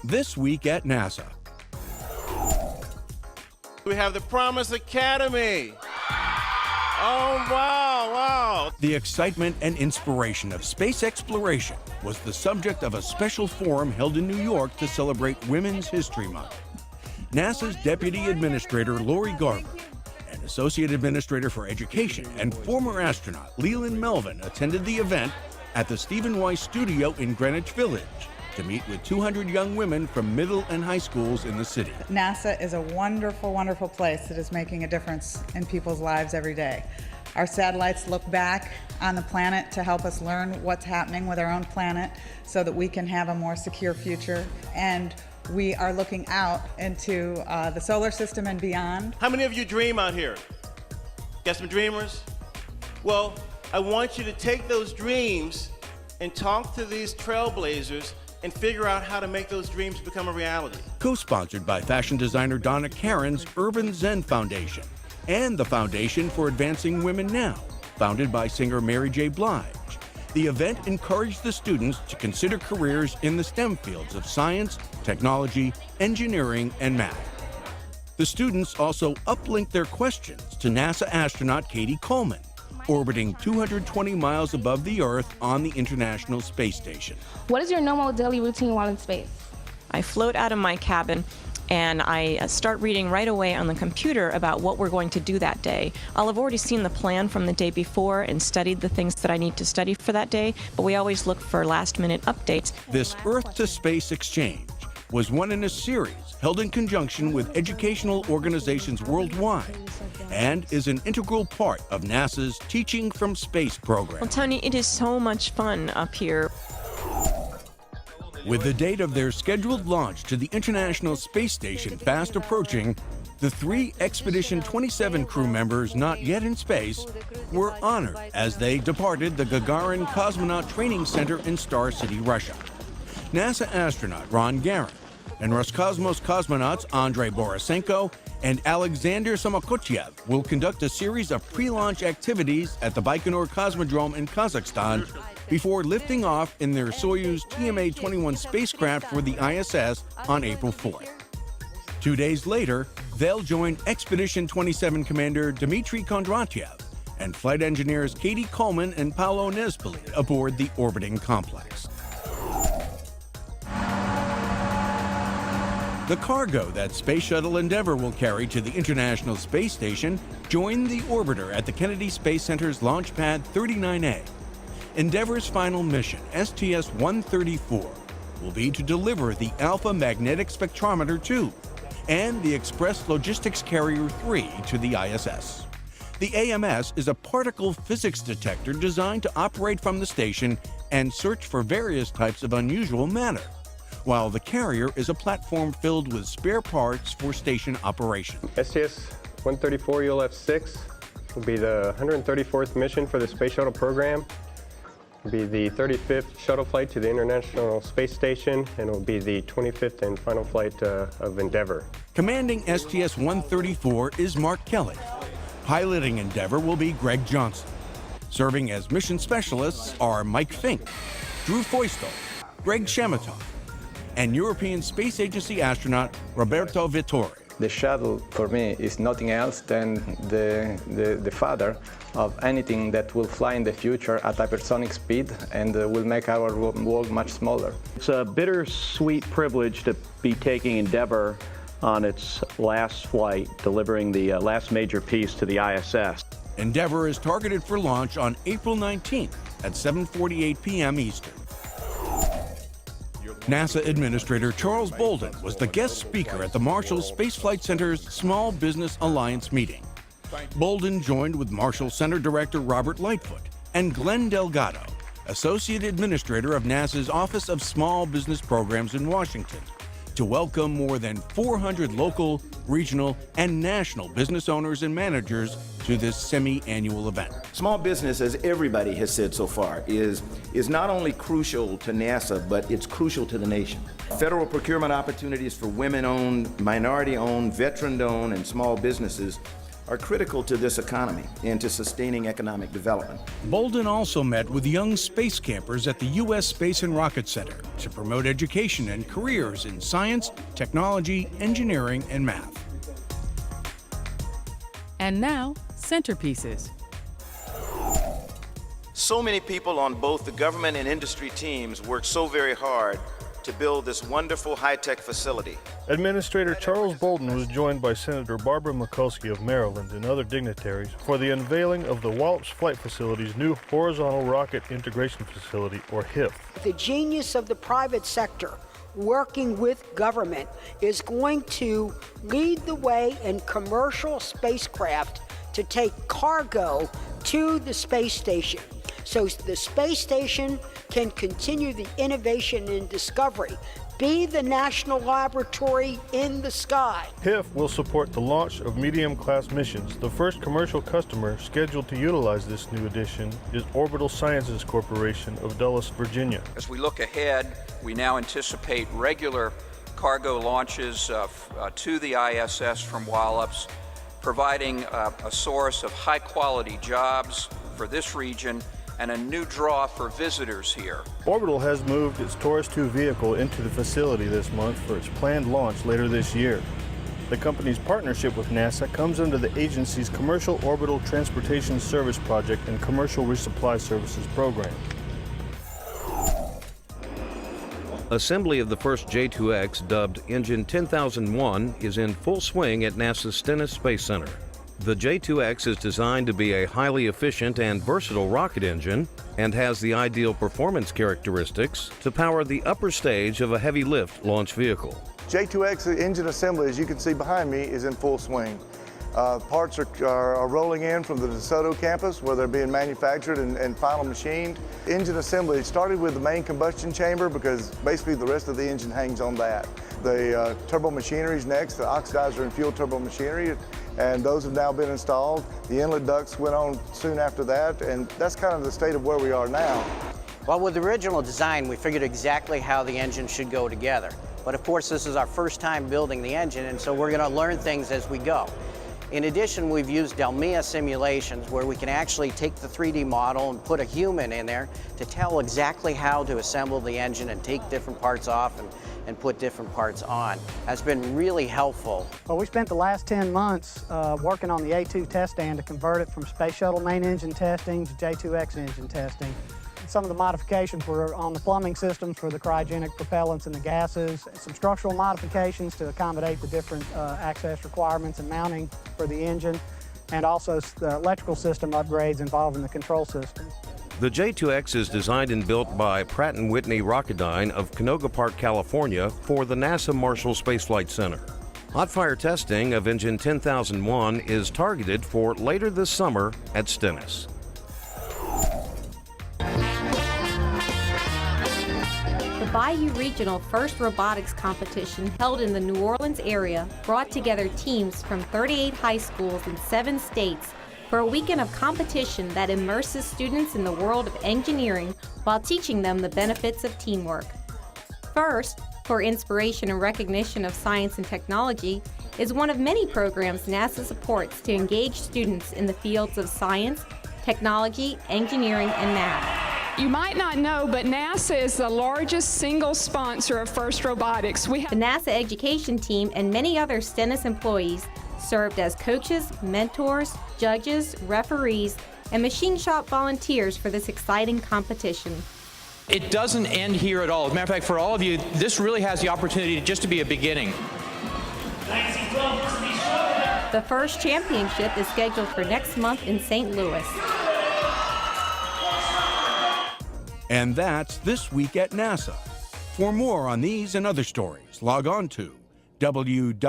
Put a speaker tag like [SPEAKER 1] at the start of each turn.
[SPEAKER 1] This week at NASA.
[SPEAKER 2] We have the Promise Academy. Oh, wow.
[SPEAKER 1] The excitement and inspiration of space exploration was the subject of a special forum held in New York to celebrate Women's History Month. NASA's Deputy Administrator Lori Garver and Associate Administrator for Education and former astronaut Leland Melvin attended the event at the Stephen Weiss Studio in Greenwich Village to meet with 200 young women from middle and high schools in the city.
[SPEAKER 3] NASA is a wonderful, wonderful place that is making a difference in people's lives every day. Our satellites look back on the planet to help us learn what's happening with our own planet so that we can have a more secure future. And we are looking out into the solar system and beyond.
[SPEAKER 2] How many of you dream out here? Got some dreamers? Well, I want you to take those dreams and talk to these trailblazers and figure out how to make those dreams become a reality.
[SPEAKER 1] Co-sponsored by fashion designer Donna Karen's Urban Zen Foundation and the Foundation for Advancing Women Now, founded by singer Mary J. Blige. The event encouraged the students to consider careers in the STEM fields of science, technology, engineering, and math. The students also uplinked their questions to NASA astronaut Katie Coleman, orbiting 220 miles above the Earth on the International Space Station.
[SPEAKER 4] What is your normal daily routine while in space?
[SPEAKER 5] I float out of my cabin and I start reading right away on the computer about what we're going to do that day. I'll have already seen the plan from the day before and studied the things that I need to study for that day, but we always look for last-minute updates.
[SPEAKER 1] This Earth-to-Space exchange was one in a series held in conjunction with educational organizations worldwide and is an integral part of NASA's Teaching from Space program.
[SPEAKER 5] Well, Tony, it is so much fun up here.
[SPEAKER 1] With the date of their scheduled launch to the International Space Station fast approaching, the 3 Expedition 27 crew members not yet in space were honored as they departed the Gagarin Cosmonaut Training Center in Star City, Russia. NASA astronaut Ron Garan and Roscosmos cosmonauts Andrei Borisenko and Alexander Samokotchev will conduct a series of pre-launch activities at the Baikonur Cosmodrome in Kazakhstan before lifting off in their Soyuz TMA-21 spacecraft for the ISS on April 4th. 2 days later, they'll join Expedition 27 Commander Dmitry Kondratyev and flight engineers Katie Coleman and Paolo Nespoli aboard the orbiting complex. The cargo that Space Shuttle Endeavour will carry to the International Space Station joined the orbiter at the Kennedy Space Center's Launch Pad 39A. Endeavour's final mission, STS-134, will be to deliver the Alpha Magnetic Spectrometer 2 and the Express Logistics Carrier 3 to the ISS. The AMS is a particle physics detector designed to operate from the station and search for various types of unusual matter, while the carrier is a platform filled with spare parts for station operation.
[SPEAKER 6] STS-134 ULF-6 will be the 134th mission for the Space Shuttle program. It will be the 35th shuttle flight to the International Space Station, and it will be the 25th and final flight of Endeavour.
[SPEAKER 1] Commanding STS-134 is Mark Kelly. Piloting Endeavour will be Greg Johnson. Serving as mission specialists are Mike Fink, Drew Feustel, Greg Shamatov, and European Space Agency astronaut Roberto Vittori.
[SPEAKER 7] The shuttle, for me, is nothing else than the father of anything that will fly in the future at hypersonic speed and will make our world much smaller.
[SPEAKER 8] It's a bittersweet privilege to be taking Endeavour on its last flight, delivering the last major piece to the ISS.
[SPEAKER 1] Endeavour is targeted for launch on April 19th at 7:48 p.m. Eastern. NASA Administrator Charles Bolden was the guest speaker at the Marshall Space Flight Center's Small Business Alliance meeting. Bolden joined with Marshall Center Director Robert Lightfoot and Glenn Delgado, Associate Administrator of NASA's Office of Small Business Programs in Washington, to welcome more than 400 local, regional, and national business owners and managers to this semi-annual event.
[SPEAKER 9] Small business, as everybody has said so far, is not only crucial to NASA, but it's crucial to the nation. Federal procurement opportunities for women-owned, minority-owned, veteran-owned, and small businesses are critical to this economy and to sustaining economic development.
[SPEAKER 1] Bolden also met with young space campers at the U.S. Space and Rocket Center to promote education and careers in science, technology, engineering, and math.
[SPEAKER 10] And now, centerpieces.
[SPEAKER 9] So many people on both the government and industry teams work so very hard to build this wonderful high-tech facility.
[SPEAKER 11] Administrator Charles Bolden was joined by Senator Barbara Mikulski of Maryland and other dignitaries for the unveiling of the Wallops Flight Facility's new Horizontal Rocket Integration Facility, or HIF.
[SPEAKER 12] The genius of the private sector working with government is going to lead the way in commercial spacecraft to take cargo to the space station. So the space station can continue the innovation and discovery, be the national laboratory in the sky.
[SPEAKER 11] HIF will support the launch of medium-class missions. The first commercial customer scheduled to utilize this new addition is Orbital Sciences Corporation of Dulles, Virginia.
[SPEAKER 13] As we look ahead, we now anticipate regular cargo launches to the ISS from Wallops, providing a source of high-quality jobs for this region and a new draw for visitors here.
[SPEAKER 11] Orbital has moved its Taurus 2 vehicle into the facility this month for its planned launch later this year. The company's partnership with NASA comes under the agency's Commercial Orbital Transportation Service Project and Commercial Resupply Services program.
[SPEAKER 14] Assembly of the first J2X, dubbed Engine 10001, is in full swing at NASA's Stennis Space Center. The J2X is designed to be a highly efficient and versatile rocket engine and has the ideal performance characteristics to power the upper stage of a heavy lift launch vehicle.
[SPEAKER 15] J2X engine assembly, as you can see behind me, is in full swing. Parts are rolling in from the DeSoto campus where they're being manufactured and final machined. Engine assembly started with the main combustion chamber because basically the rest of the engine hangs on that. The turbo machinery is next, the oxidizer and fuel turbo machinery, and those have now been installed. The inlet ducts went on soon after that, and that's kind of the state of where we are now.
[SPEAKER 16] Well, with the original design, we figured exactly how the engine should go together. But of course, this is our first time building the engine, and so we're going to learn things as we go. In addition, we've used Delmia simulations where we can actually take the 3D model and put a human in there to tell exactly how to assemble the engine and take different parts off and put different parts on. That's been really helpful.
[SPEAKER 17] Well, we spent the last 10 months working on the A2 test stand to convert it from Space Shuttle main engine testing to J2X engine testing. Some of the modifications were on the plumbing systems for the cryogenic propellants and the gases, some structural modifications to accommodate the different access requirements and mounting for the engine, and also the electrical system upgrades involving the control system.
[SPEAKER 14] The J2X is designed and built by Pratt & Whitney Rocketdyne of Canoga Park, California for the NASA Marshall Space Flight Center. Hot fire testing of Engine 10001 is targeted for later this summer at Stennis.
[SPEAKER 18] The Bayou Regional First Robotics Competition held in the New Orleans area brought together teams from 38 high schools in 7 states for a weekend of competition that immerses students in the world of engineering while teaching them the benefits of teamwork. First, for inspiration and recognition of science and technology, is one of many programs NASA supports to engage students in the fields of science, technology, engineering, and math.
[SPEAKER 19] You might not know, but NASA is the largest single sponsor of FIRST Robotics. The
[SPEAKER 18] NASA education team and many other Stennis employees served as coaches, mentors, judges, referees, and machine shop volunteers for this exciting competition.
[SPEAKER 20] It doesn't end here at all. As a matter of fact, for all of you, this really has the opportunity just to be a beginning.
[SPEAKER 18] The first championship is scheduled for next month in St. Louis.
[SPEAKER 1] And that's This Week at NASA. For more on these and other stories, log on to www.nasa.gov.